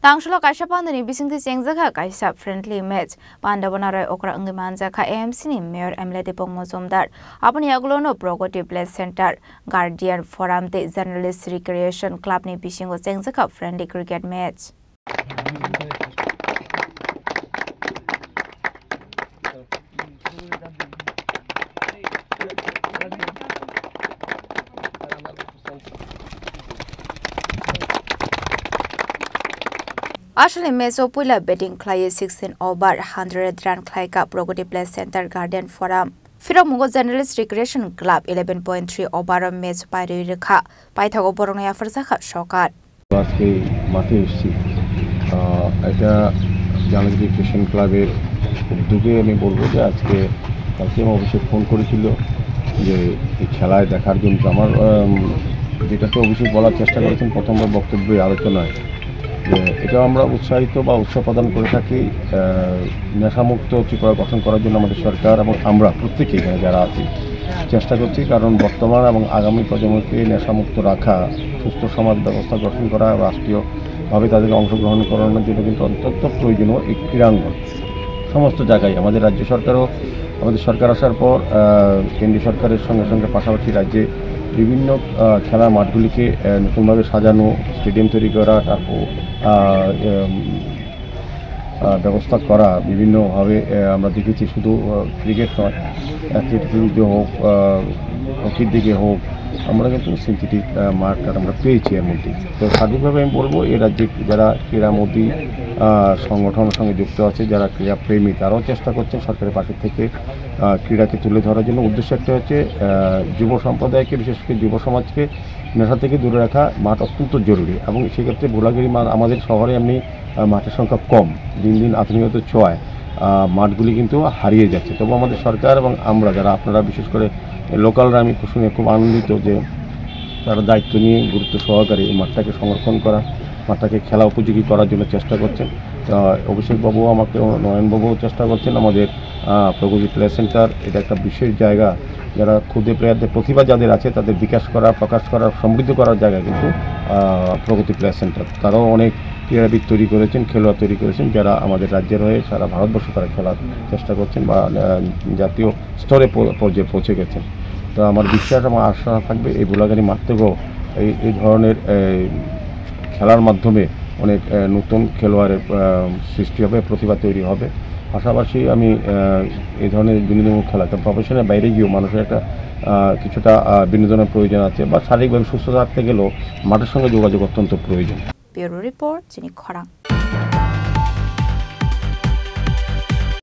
Tangshlo kaisa pandani bisingti chengjakha kaisa friendly match Pandabonarai okra angi manjakha AMC ni Mayor Emile Dipong Mojumdar apni aglono Progoti Place Center Guardian Forum te Journalist Recreation Club ni bisingo chengjakha friendly cricket match Ashali Meso Pula betting clay 16 over 100 run clay ka Progoti Place Center Garden Forum. Firomungo Journalist Recreation Club 11.3 over match Pairi Rekha. Paithago Borongaya Farsakha Shokar. আজকে মাঠে এসেছি এটা journalist recreation ক্লাবের উদ্যোগে আমি বলবো যে আজকে অবশ্যই ফোন করেছিল যে এই খেলায় দেখার জন্য আমার যেটাতে অবশ্যই বলার চেষ্টা করেছেন প্রথমবার বক্তব্যে আলোচনায় যে এটা আমরা উৎসাহিত বা উৎসাহ প্রদান করে থাকি নেশামুক্ত ত্রিপুরা গঠন করার জন্য আমাদের সরকার এবং আমরা প্রত্যেকেই এখানে যারা আছি চেষ্টা করছি কারণ বর্তমান এবং আগামী প্রজন্মকে নেশামুক্ত রাখা সুস্থ সমাজ ব্যবস্থা গঠন করা রাষ্ট্রীয়ভাবে তাদেরকে অংশগ্রহণ করানোর জন্য কিন্তু অত্যন্ত প্রয়োজনীয় এই ক্রীড়াঙ্গন সমস্ত জায়গায় আমাদের রাজ্য সরকারও আমাদের সরকার আসার পর কেন্দ্রীয় সরকারের সঙ্গে সঙ্গে পাশাপাশি রাজ্যে বিভিন্ন খেলার মাঠগুলিকে নতুনভাবে সাজানো স্টেডিয়াম তৈরি করা তারপর ব্যবস্থা করা বিভিন্নভাবে আমরা দেখেছি শুধু ক্রিকেট নয় অ্যাথলেটিক্স দিকে হোক হকির দিকে হোক আমরা কিন্তু সিনথেটিক মাঠটা আমরা পেয়েছি এর মধ্যে তো সার্বিকভাবে আমি বলবো এই রাজ্যে যারা ক্রীড়ামোদী সংগঠনের সঙ্গে যুক্ত আছে যারা ক্রীড়াপ্রেমী তারাও চেষ্টা করছেন সরকারের পাশে থেকে ক্রীড়াকে তুলে ধরার জন্য উদ্দেশ্য একটা হচ্ছে যুব সম্প্রদায়কে বিশেষ করে যুব সমাজকে নেশা থেকে দূরে রাখা মাঠ অত্যন্ত জরুরি এবং সেক্ষেত্রে ভোলাগিরি আমাদের শহরে এমনি মাঠের সংখ্যা কম দিন দিন আধুনিকতার ছোঁয়ায় মাঠগুলি কিন্তু হারিয়ে যাচ্ছে তবু আমাদের সরকার এবং আমরা যারা আপনারা বিশেষ করে লোকালরা আমি শুনে খুব আনন্দিত যে তারা দায়িত্ব নিয়ে গুরুত্ব সহকারে এই মাঠটাকে সংরক্ষণ করা মাঠটাকে খেলা উপযোগী করার জন্য চেষ্টা করছেন অভিষেকবাবু আমাকে নয়নবাবুও চেষ্টা করছেন আমাদের প্রগতি প্লে সেন্টার এটা একটা বিশেষ জায়গা যারা ক্ষুদে প্লেয়ারদের প্রতিভা যাদের আছে তাদের বিকাশ করা প্রকাশ করা সমৃদ্ধ করার জায়গা কিন্তু প্রগতি প্লে সেন্টার তারাও অনেক ক্রীড়াবিদ তৈরি করেছেন খেলোয়াড় তৈরি করেছেন যারা আমাদের রাজ্যের হয়ে সারা ভারতবর্ষ তারা খেলার চেষ্টা করছেন বা জাতীয় স্তরে পর্যায়ে পৌঁছে গেছেন তো আমার বিশ্বাস এবং আশা থাকবে এই ভোলাগাড়ি মাঠ থেকেও এই ধরনের খেলার মাধ্যমে অনেক নতুন খেলোয়াড়ের সৃষ্টি হবে প্রতিভা তৈরি হবে পাশাপাশি আমি এই ধরনের বিনোদনমূলক খেলা একটা প্রফেশনের বাইরে গিয়েও মানুষের একটা কিছুটা বিনোদনের প্রয়োজন আছে বা শারীরিকভাবে সুস্থ থাকতে গেলেও মাঠের সঙ্গে যোগাযোগ অত্যন্ত প্রয়োজন। ব্যুরো রিপোর্ট, চিনি খরা।